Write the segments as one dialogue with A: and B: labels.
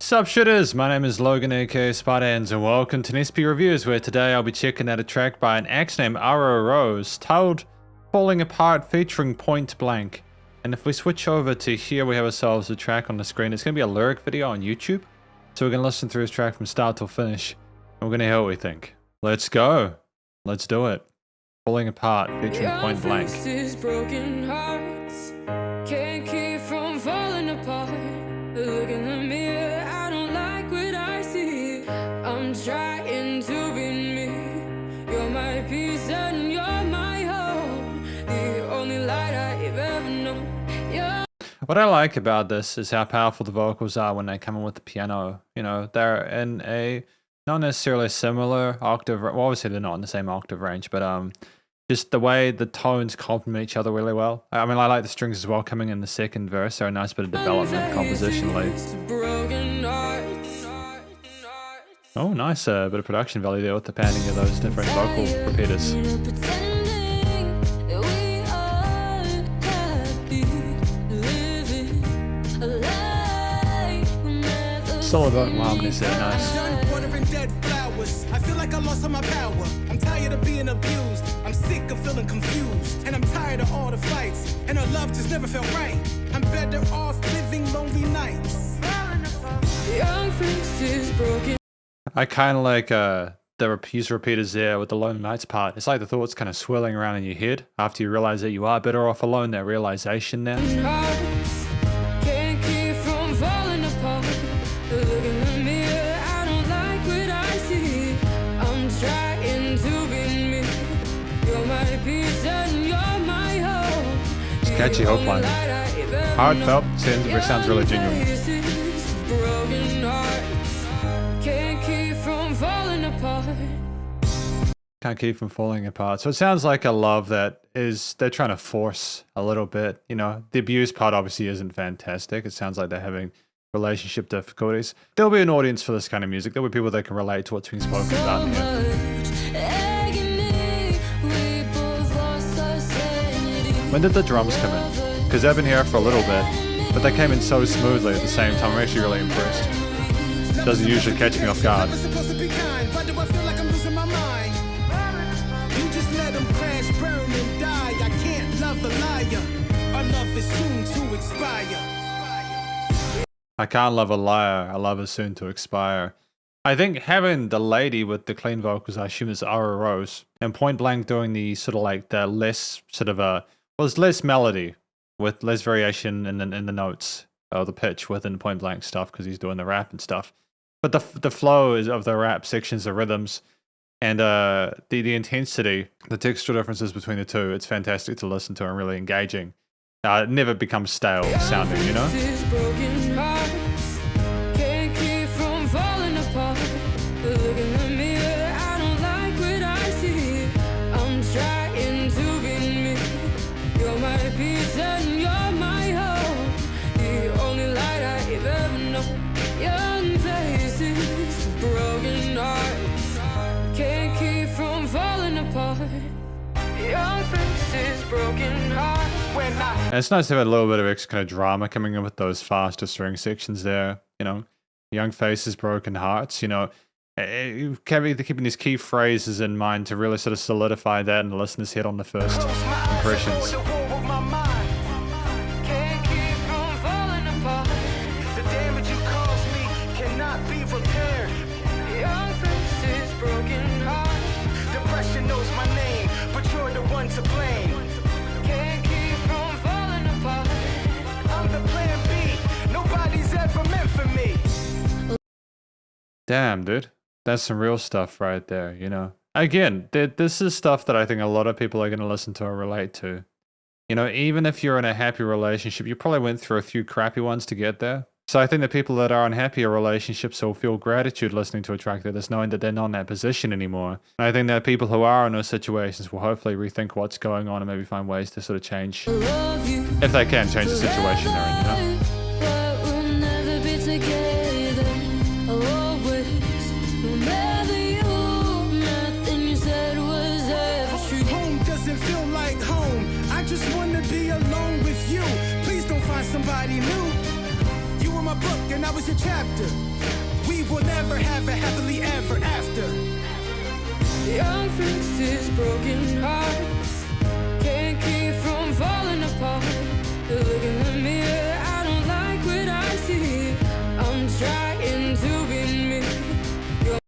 A: Sup Shredders, my name is Logan aka Spiderhands and welcome to SP Reviews, where today I'll be checking out a track by an act named Aro Rose titled Falling Apart featuring Poynt Blank. And if we switch over to here, we have ourselves a track on the screen. It's going to be a lyric video on YouTube, so we're going to listen through this track from start till finish and we're going to hear what we think. Let's go, let's do it. Falling Apart featuring Poynt Blank.
B: Broken hearts can't keep from falling apart. Look in the mirror, I don't like what I see. I'm trying to be me. You're my peace and you're my hope. The only light I've ever known. Yeah.
A: What I like about this is how powerful the vocals are when they come in with the piano. You know, they're in a not necessarily similar octave. Well, obviously they're not in the same octave range, but just the way the tones complement each other really well. I mean, I like the strings as well coming in the second verse. They're a nice bit of development compositionally. Oh, nice bit of production value there with the panning of those different vocal repeaters. Solid vocal harmonies there, nice.
C: I feel like I lost all my power. I'm tired of being abused. I'm sick of feeling confused. And I'm tired of all the fights. And our love just never felt right. I'm better off living lonely nights.
B: Young faces broken.
A: I kind of like the repeaters there with the lonely nights part. It's like the thoughts kind of swirling around in your head after you realize that you are better off alone. That realization there.
B: Can't keep from falling apart. Look in the mirror, I don't like what I see. I'm trying to be me. You're my peace and you're my hope.
A: It's a catchy hook line. Heartfelt, sounds really genuine.
B: Broken hearts can't keep from falling apart.
A: Can't keep from falling apart. So it sounds like a love that they're trying to force a little bit. You know, the abuse part obviously isn't fantastic. It sounds like they're having relationship difficulties. There'll be an audience for this kind of music. There'll be people that can relate to what's being spoken about in here. When did the drums come in? Because they've been here for a little bit, but they came in so smoothly at the same time. I'm actually really impressed. Doesn't usually catch me off guard. I can't love a liar, I love her soon to expire. I think having the lady with the clean vocals, I assume is Aro Rose, and Poynt Blank doing the sort of like the less sort of well, there's less melody with less variation in the notes or the pitch within Poynt Blank stuff because he's doing the rap and stuff. But the flow is of the rap sections, the rhythms, and the intensity, the textural differences between the two, it's fantastic to listen to and really engaging. It never becomes stale sounding, you know?
B: Can't keep from falling apart. Look in the mirror, I don't like what I see. I'm trying to be me. You're my peace and you're my hope. The only light I've ever known. Young faces, broken hearts can't keep from falling apart. Young faces, broken hearts.
A: And it's nice to have a little bit of extra kind of drama coming in with those faster string sections there, you know, young faces, broken hearts, you know, keeping these key phrases in mind to really sort of solidify that in the listener's head on the first impressions.
B: Can't keep from falling apart.
C: The damage you caused me cannot be repaired.
B: Young faces, broken hearts.
C: Depression knows my name, but you're the one to blame.
B: Can't keep from falling apart.
C: I'm the plan B. Nobody's ever meant for me.
A: Damn, dude. That's some real stuff right there, you know. Again, this is stuff that I think a lot of people are going to listen to or relate to. You know, even if you're in a happy relationship, you probably went through a few crappy ones to get there. So I think the people that are in happier relationships will feel gratitude listening to a track like this, knowing that they're not in that position anymore. And I think that people who are in those situations will hopefully rethink what's going on and maybe find ways to sort of change, if they can, change the situation they're in, you know?
B: But we'll never be together, always. No matter you, nothing you said was ever true.
C: Home doesn't feel like home. I just want to be alone with you. Please don't find somebody new. You were my book and I was your chapter. We will never have a happily ever after.
B: Young faces, broken hearts, can't keep from falling apart. Look in the mirror, I don't like what I see. I'm trying to be me.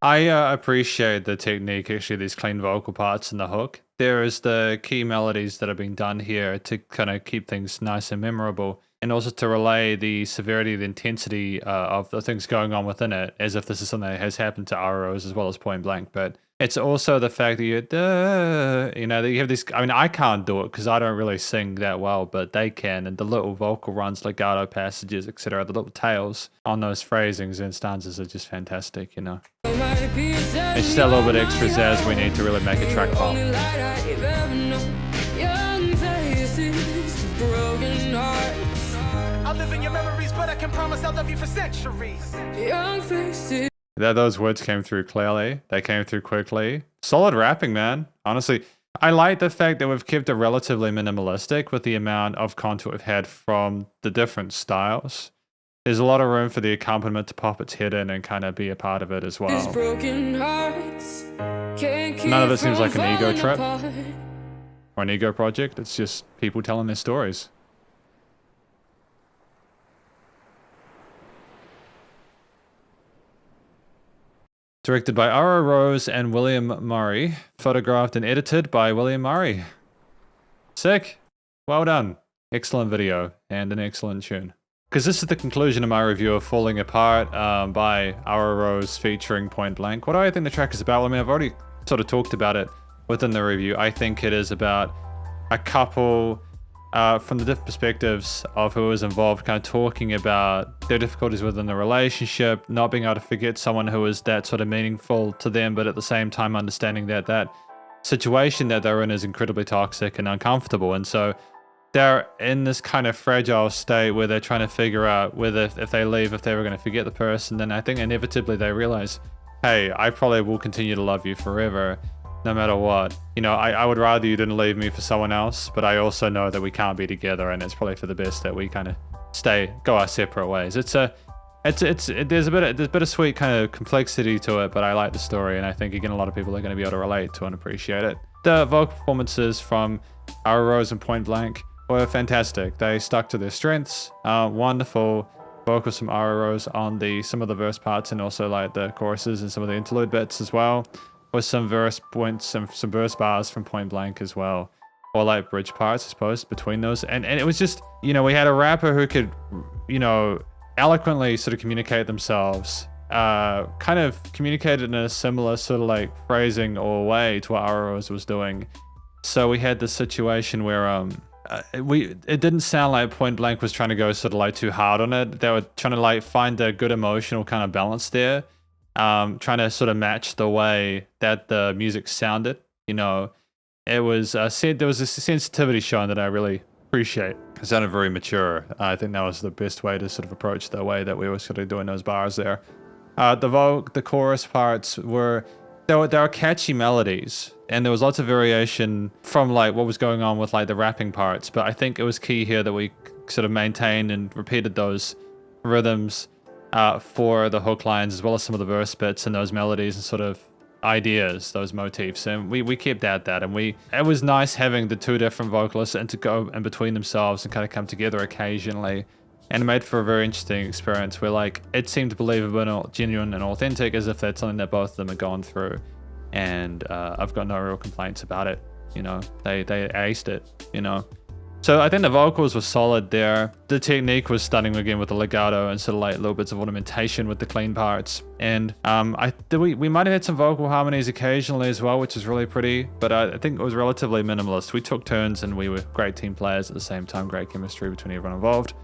A: I appreciate the technique, actually, these clean vocal parts in the hook. There is the key melodies that have been done here to kind of keep things nice and memorable, and also to relay the severity, the intensity of the things going on within it, as if this is something that has happened to Aro Rose as well as Poynt Blank. But it's also the fact that you know, that you have this. I mean, I can't do it because I don't really sing that well, but they can. And the little vocal runs, legato passages, etc., the little tails on those phrasings and stanzas are just fantastic, you know. It's just that little bit extra zazz we need to really make a track pop.
C: I'll live in your memories, but I can promise I'll love you for centuries.
B: Young faces.
A: Those words came through clearly. They came through quickly. Solid rapping, man. Honestly, I like the fact that we've kept it relatively minimalistic with the amount of content we've had from the different styles. There's a lot of room for the accompaniment to pop its head in and kind of be a part of it as well. None of it seems like an ego trip or an ego project. It's just people telling their stories. Directed by Aro Rose and William Murray. Photographed and edited by William Murray. Sick. Well done. Excellent video and an excellent tune. Because this is the conclusion of my review of Falling Apart by Aro Rose featuring Poynt Blank. What do I think the track is about? I mean, I've already sort of talked about it within the review. I think it is about a couple from the different perspectives of who is involved, kind of talking about their difficulties within the relationship, not being able to forget someone who is that sort of meaningful to them, but at the same time understanding that that situation that they're in is incredibly toxic and uncomfortable. And so they're in this kind of fragile state where they're trying to figure out whether if they leave, if they were going to forget the person. Then I think inevitably they realize, hey, I probably will continue to love you forever, no matter what. You know, I would rather you didn't leave me for someone else, but I also know that we can't be together, and it's probably for the best that we kind of go our separate ways. There's a bit of sweet kind of complexity to it, but I like the story, and I think again a lot of people are going to be able to relate to and appreciate it. The vocal performances from Aro Rose and Poynt Blank were fantastic. They stuck to their strengths. Wonderful vocals from Aro Rose on some of the verse parts, and also like the choruses and some of the interlude bits as well, with some verse points and some verse bars from Poynt Blank as well, or like bridge parts, I suppose, between those. And it was just, you know, we had a rapper who could, you know, eloquently sort of communicate themselves, kind of communicated in a similar sort of like phrasing or way to what Aro Rose was doing. So we had this situation where it didn't sound like Poynt Blank was trying to go sort of like too hard on it. They were trying to like find a good emotional kind of balance there, trying to sort of match the way that the music sounded. You know, it was there was a sensitivity shown that I really appreciate. It sounded very mature. I think that was the best way to sort of approach the way that we were sort of doing those bars there. The chorus parts were catchy melodies, and there was lots of variation from like what was going on with like the rapping parts. But I think it was key here that we sort of maintained and repeated those rhythms for the hook lines, as well as some of the verse bits and those melodies and sort of ideas, those motifs, and we kept at that. And it was nice having the two different vocalists and to go in between themselves and kind of come together occasionally, and it made for a very interesting experience where like it seemed believable and genuine and authentic, as if that's something that both of them had gone through. And I've got no real complaints about it. You know, they aced it, you know. So I think the vocals were solid there. The technique was stunning again with the legato and sort of like little bits of ornamentation with the clean parts. And we might have had some vocal harmonies occasionally as well, which is really pretty, but I think it was relatively minimalist. We took turns and we were great team players at the same time, great chemistry between everyone involved.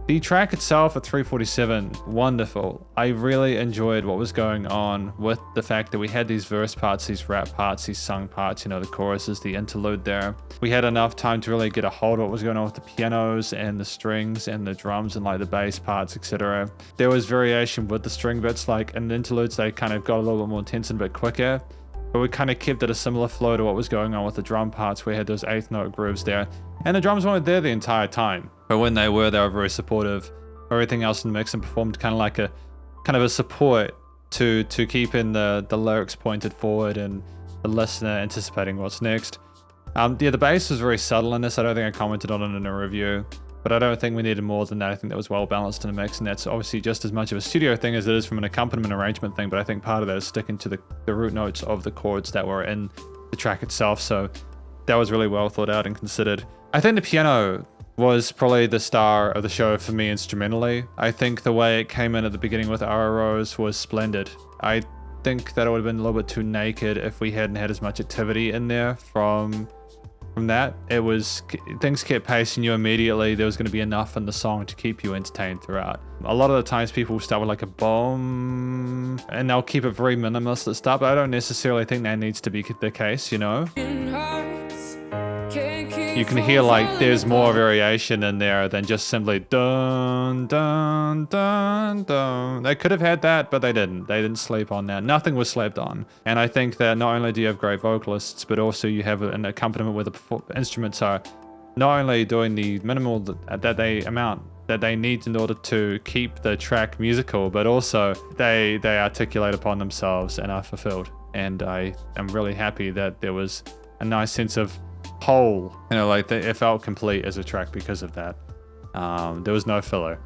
A: The track itself at 3:47, wonderful. I really enjoyed what was going on with the fact that we had these verse parts, these rap parts, these sung parts, you know, the choruses, the interlude there. We had enough time to really get a hold of what was going on with the pianos and the strings and the drums and like the bass parts, etc. There was variation with the string bits, like in the interludes, they kind of got a little bit more intense and a bit quicker. But we kind of kept it a similar flow to what was going on with the drum parts. We had those eighth note grooves there. And the drums weren't there the entire time. But when they were very supportive everything else in the mix and performed kind of a support to keeping the lyrics pointed forward and the listener anticipating what's next. Yeah, the bass was very subtle in this. I don't think I commented on it in a review, but I don't think we needed more than that. I think that was well balanced in the mix, and that's obviously just as much of a studio thing as it is from an accompaniment arrangement thing, but I think part of that is sticking to the root notes of the chords that were in the track itself, so that was really well thought out and considered. I think the piano was probably the star of the show for me instrumentally. I think the way it came in at the beginning with Aro Rose was splendid. I think that it would have been a little bit too naked if we hadn't had as much activity in there from that. It was, things kept pacing you immediately. There was going to be enough in the song to keep you entertained throughout. A lot of the times people start with like a boom and they'll keep it very minimalist at start, but I don't necessarily think that needs to be the case, you know? You can hear like there's more variation in there than just simply dun dun dun dun. They could have had that, but they didn't. They didn't sleep on that. Nothing was slept on. And I think that not only do you have great vocalists, but also you have an accompaniment where the instruments are not only doing the minimal that they need in order to keep the track musical, but also they articulate upon themselves and are fulfilled. And I am really happy that there was a nice sense of whole, you know, like it felt complete as a track because of that. There was no filler,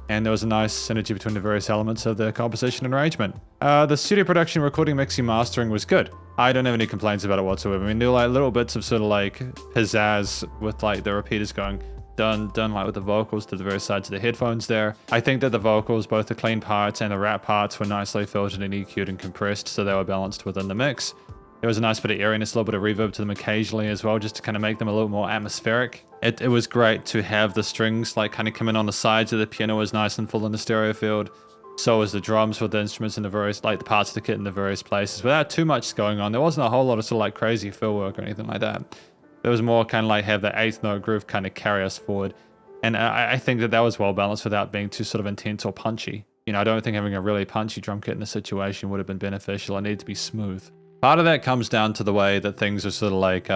A: and there was a nice synergy between the various elements of the composition and arrangement. The studio production, recording, mixing, mastering was good. I don't have any complaints about it whatsoever. I mean, there were like little bits of sort of like pizzazz with like the repeaters going done like with the vocals to the various sides of the headphones there. I think that the vocals, both the clean parts and the rap parts, were nicely filtered and EQ'd and compressed, so they were balanced within the mix. There was a nice bit of airiness, a little bit of reverb to them occasionally as well, just to kind of make them a little more atmospheric. It was great to have the strings like kind of come in on the sides of the piano. Was nice and full in the stereo field. So was the drums with the instruments in the various, like the parts of the kit in the various places, without too much going on. There wasn't a whole lot of sort of like crazy fill work or anything like that. There was more kind of like have the 8th note groove kind of carry us forward. And I think that was well balanced without being too sort of intense or punchy. You know, I don't think having a really punchy drum kit in this situation would have been beneficial. It needed to be smooth. Part of that comes down to the way that things are sort of like,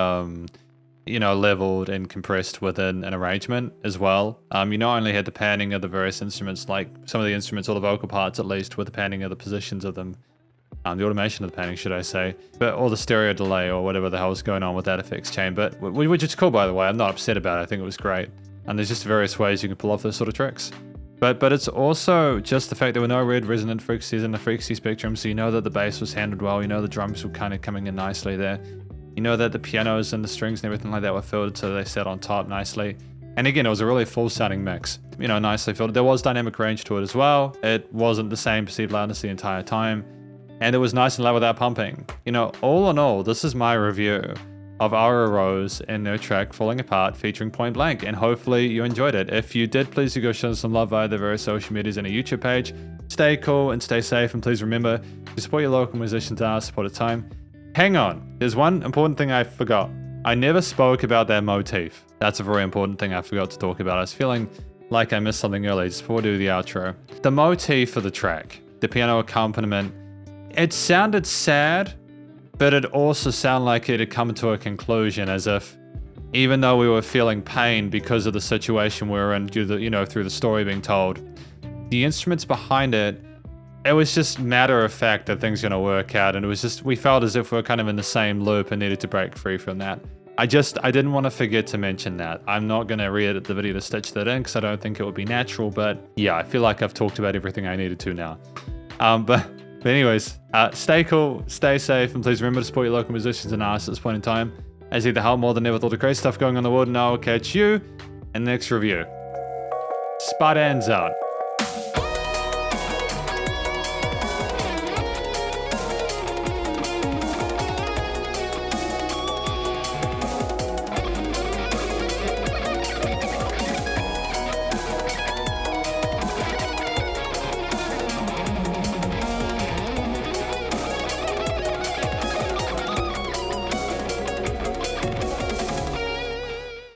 A: you know, leveled and compressed within an arrangement as well. You not only had the panning of the various instruments, like some of the instruments, or the vocal parts at least, with the panning of the positions of them, the automation of the panning, should I say, but all the stereo delay or whatever the hell's going on with that effects chain, but which is cool, by the way. I'm not upset about it. I think it was great. And there's just various ways you can pull off those sort of tricks. But it's also just the fact there were no red resonant frequencies in the frequency spectrum, so you know that the bass was handled well, you know the drums were kind of coming in nicely there. You know that the pianos and the strings and everything like that were filtered, so they sat on top nicely. And again, it was a really full sounding mix, you know, nicely filtered. There was dynamic range to it as well. It wasn't the same perceived loudness the entire time. And it was nice and loud without pumping. You know, all in all, this is my review of Aro Rose and their track Falling Apart featuring Poynt Blank, and hopefully you enjoyed it. If you did, please do go show them some love via the various social medias and a YouTube page. Stay cool and stay safe, and please remember to support your local musicians and support at time. Hang on, there's one important thing I forgot. I never spoke about that motif. That's a very important thing I forgot to talk about. I was feeling like I missed something early just before we do the outro. The motif of the track, the piano accompaniment, it sounded sad, but it also sounded like it had come to a conclusion, as if even though we were feeling pain because of the situation we were in due to the, you know, through the story being told, the instruments behind it, it was just matter of fact that things are going to work out, and it was just, we felt as if we were kind of in the same loop and needed to break free from that. I didn't want to forget to mention that. I'm not going to re-edit the video to stitch that in because I don't think it would be natural, but yeah, I feel like I've talked about everything I needed to now. But anyways, stay cool, stay safe, and please remember to support your local musicians and artists at this point in time, as they help more than ever with all the crazy stuff going on in the world, and I'll catch you in the next review. Spiderhands out.